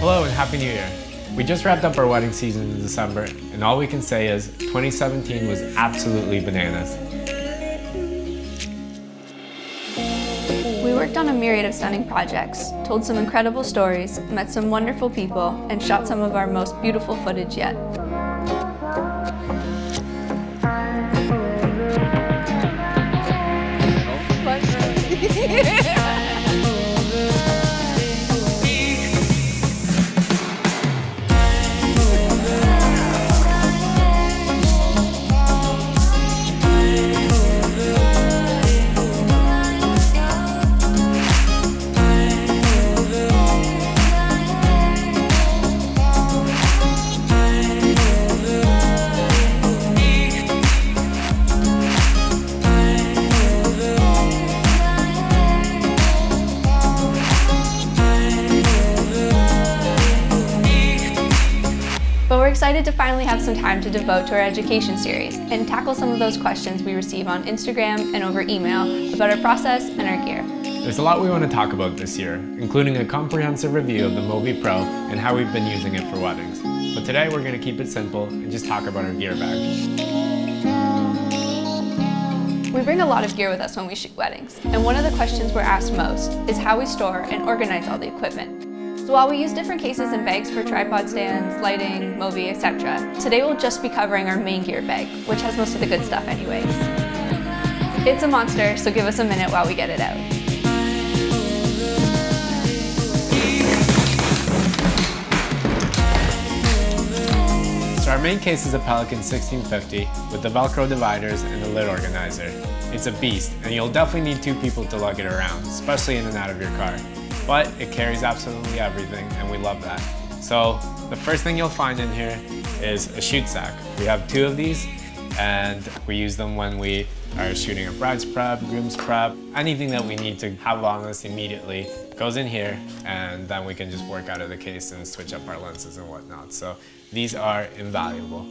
Hello and Happy New Year! We just wrapped up our wedding season in December, and all we can say is 2017 was absolutely bananas. We worked on a myriad of stunning projects, told some incredible stories, met some wonderful people, and shot some of our most beautiful footage yet. But we're excited to finally have some time to devote to our education series and tackle some of those questions we receive on Instagram and over email about our process and our gear. There's a lot we want to talk about this year, including a comprehensive review of the Mobi Pro and how we've been using it for weddings. But today we're going to keep it simple and just talk about our gear bag. We bring a lot of gear with us when we shoot weddings, and one of the questions we're asked most is how we store and organize all the equipment. So while we use different cases and bags for tripod stands, lighting, Mobi, etc., today we'll just be covering our main gear bag, which has most of the good stuff anyways. It's a monster, so give us a minute while we get it out. So our main case is a Pelican 1650 with the Velcro dividers and the lid organizer. It's a beast, and you'll definitely need two people to lug it around, especially in and out of your car. But it carries absolutely everything, and we love that. So the first thing you'll find in here is a chute sack. We have two of these, and we use them when we are shooting a bride's prep, groom's prep, anything that we need to have on us immediately goes in here, and then we can just work out of the case and switch up our lenses and whatnot. So these are invaluable.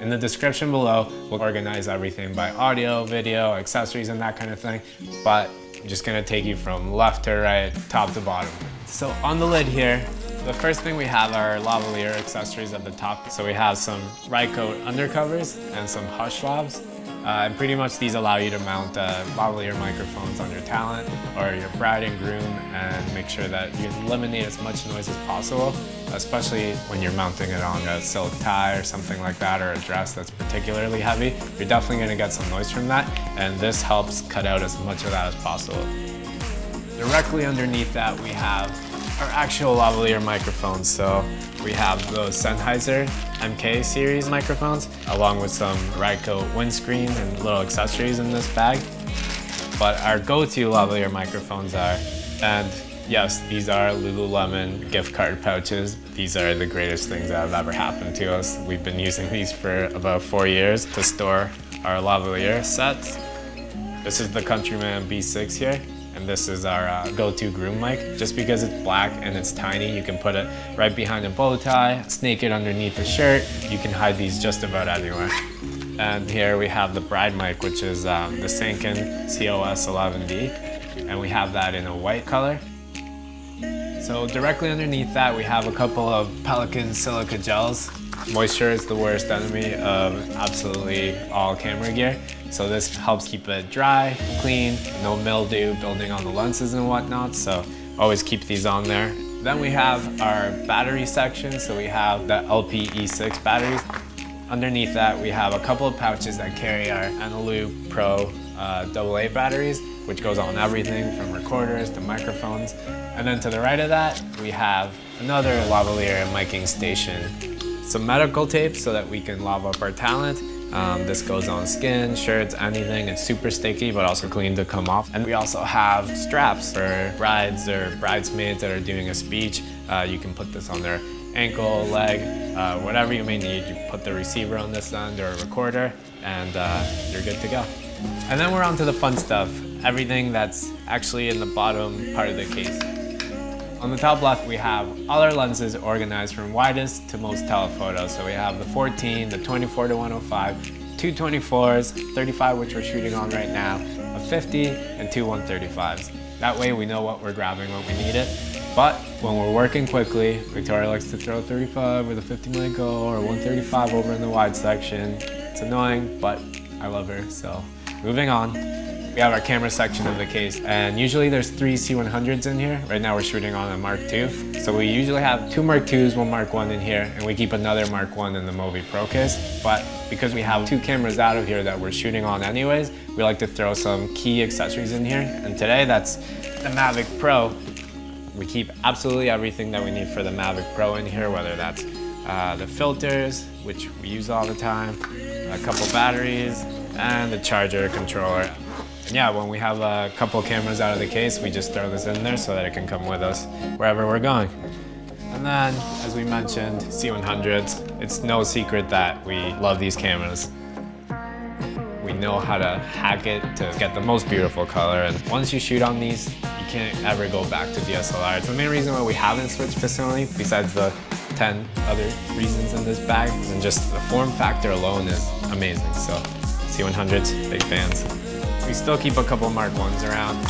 In the description below, we'll organize everything by audio, video, accessories, and that kind of thing. But I'm just gonna take you from left to right, top to bottom. So on the lid here, the first thing we have are Lavalier Accessories at the top. So we have some ride coat undercovers and some hush lavs. And pretty much these allow you to mount lavalier microphones on your talent or your bride and groom and make sure that you eliminate as much noise as possible, especially when you're mounting it on a silk tie or something like that, or a dress that's particularly heavy. You're definitely going to get some noise from that, and this helps cut out as much of that as possible. Directly underneath that we have our actual lavalier microphones. So we have those Sennheiser MK series microphones, along with some ride coat windscreen and little accessories in this bag. But our go-to lavalier microphones are, and yes, these are Lululemon gift card pouches. These are the greatest things that have ever happened to us. We've been using these for about 4 years to store our lavalier sets. This is the Countryman B6 here. And this is our go-to groom mic. Just because it's black and it's tiny, you can put it right behind a bow tie, snake it underneath the shirt. You can hide these just about anywhere. And here we have the bride mic, which is the Sanken COS 11D. And we have that in a white color. So directly underneath that, we have a couple of Pelican Silica Gels. Moisture is the worst enemy of absolutely all camera gear. So this helps keep it dry, clean, no mildew building on the lenses and whatnot. So always keep these on there. Then we have our battery section. So we have the LP-E6 batteries. Underneath that, we have a couple of pouches that carry our Eneloop Pro AA batteries, which goes on everything from recorders to microphones. And then to the right of that, we have another lavalier miking station. Some medical tape so that we can lava up our talent. This goes on skin, shirts, anything. It's super sticky, but also clean to come off. And we also have straps for brides or bridesmaids that are doing a speech. You can put this on their ankle, leg, whatever you may need. You put the receiver on this end or a recorder, and you're good to go. And then we're on to the fun stuff. Everything that's actually in the bottom part of the case. On the top left, we have all our lenses organized from widest to most telephoto. So we have the 14, the 24 to 105, two 24s, 35 which we're shooting on right now, a 50, and two 135s. That way we know what we're grabbing when we need it. But when we're working quickly, Victoria likes to throw 35 with a 50mm go or 135 over in the wide section. It's annoying, but I love her, so moving on. We have our camera section of the case, and usually there's 3 C100s in here. Right now we're shooting on a Mark II. So we usually have 2 Mark IIs, 1 Mark I in here, and we keep another Mark I in the Movi Pro case. But because we have 2 cameras out of here that we're shooting on anyways, we like to throw some key accessories in here. And today that's the Mavic Pro. We keep absolutely everything that we need for the Mavic Pro in here, whether that's the filters, which we use all the time, a couple batteries, and the charger controller. And yeah, when we have a couple cameras out of the case, we just throw this in there so that it can come with us wherever we're going. And then, as we mentioned, C100s. It's no secret that we love these cameras. We know how to hack it to get the most beautiful color, and once you shoot on these, you can't ever go back to DSLR. It's the main reason why we haven't switched facility, besides the 10 other reasons in this bag, and just the form factor alone is amazing. So C100s, big fans. We still keep a couple Mark I's around.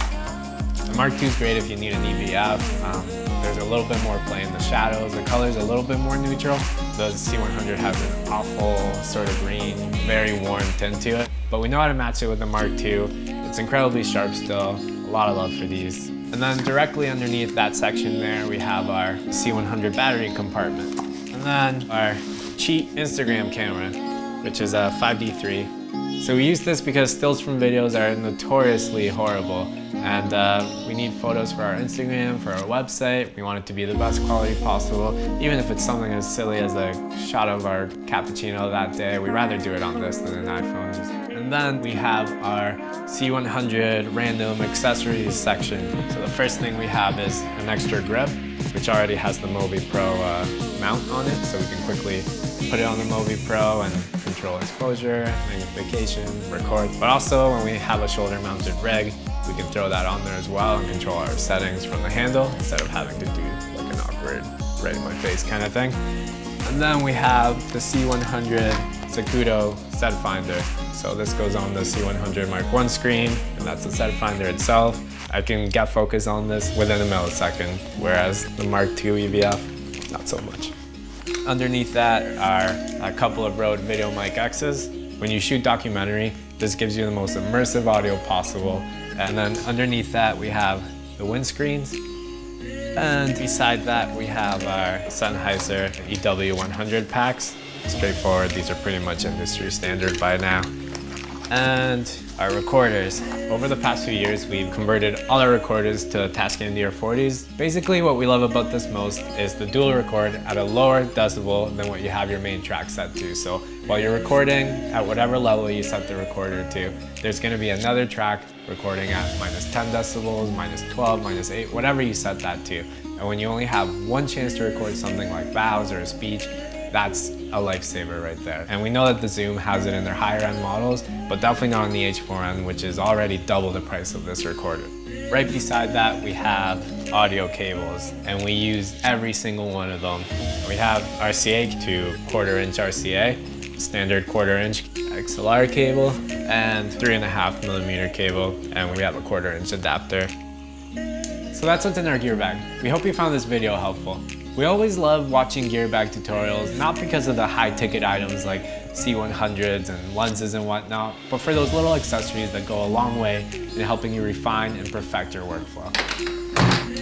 The Mark II is great if you need an EVF. There's a little bit more play in the shadows. The color's a little bit more neutral. The C100 has an awful sort of green, very warm tint to it. But we know how to match it with the Mark II. It's incredibly sharp still. A lot of love for these. And then directly underneath that section there, we have our C100 battery compartment. And then our cheap Instagram camera, which is a 5D3. So we use this because stills from videos are notoriously horrible, and we need photos for our Instagram, for our website. We want it to be the best quality possible, even if it's something as silly as a shot of our cappuccino that day. We'd rather do it on this than an iPhone. And then we have our C100 random accessories section. So the first thing we have is an extra grip, which already has the Movi Pro mount on it, so we can quickly put it on the Movi Pro and control exposure, magnification, record. But also when we have a shoulder mounted rig, we can throw that on there as well and control our settings from the handle instead of having to do like an awkward right in my face kind of thing. And then we have the C100 Sakudo set finder. So this goes on the C100 Mark I screen, and that's the set finder itself. I can get focus on this within a millisecond, whereas the Mark II EVF, not so much. Underneath that are a couple of Rode Video Mic X's. When you shoot documentary, this gives you the most immersive audio possible. And then underneath that, we have the windscreens. And beside that, we have our Sennheiser EW100 packs. Straightforward, these are pretty much industry standard by now. And our recorders. Over the past few years, we've converted all our recorders to Tascam DR40s. Basically, what we love about this most is the dual record at a lower decibel than what you have your main track set to. So while you're recording at whatever level you set the recorder to, there's gonna be another track recording at minus 10 decibels, minus 12, minus 8, whatever you set that to. And when you only have one chance to record something like vows or a speech, that's a lifesaver right there. And we know that the Zoom has it in their higher end models, but definitely not on the H4n, which is already double the price of this recorder. Right beside that, we have audio cables, and we use every single one of them. We have RCA to 1/4 inch RCA, standard 1/4 inch XLR cable, and 3.5mm cable, and we have a 1/4 inch adapter. So that's what's in our gear bag. We hope you found this video helpful. We always love watching gear bag tutorials, not because of the high ticket items like C100s and lenses and whatnot, but for those little accessories that go a long way in helping you refine and perfect your workflow.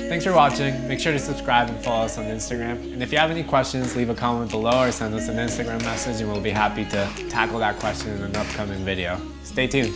Thanks for watching. Make sure to subscribe and follow us on Instagram. And if you have any questions, leave a comment below or send us an Instagram message and we'll be happy to tackle that question in an upcoming video. Stay tuned.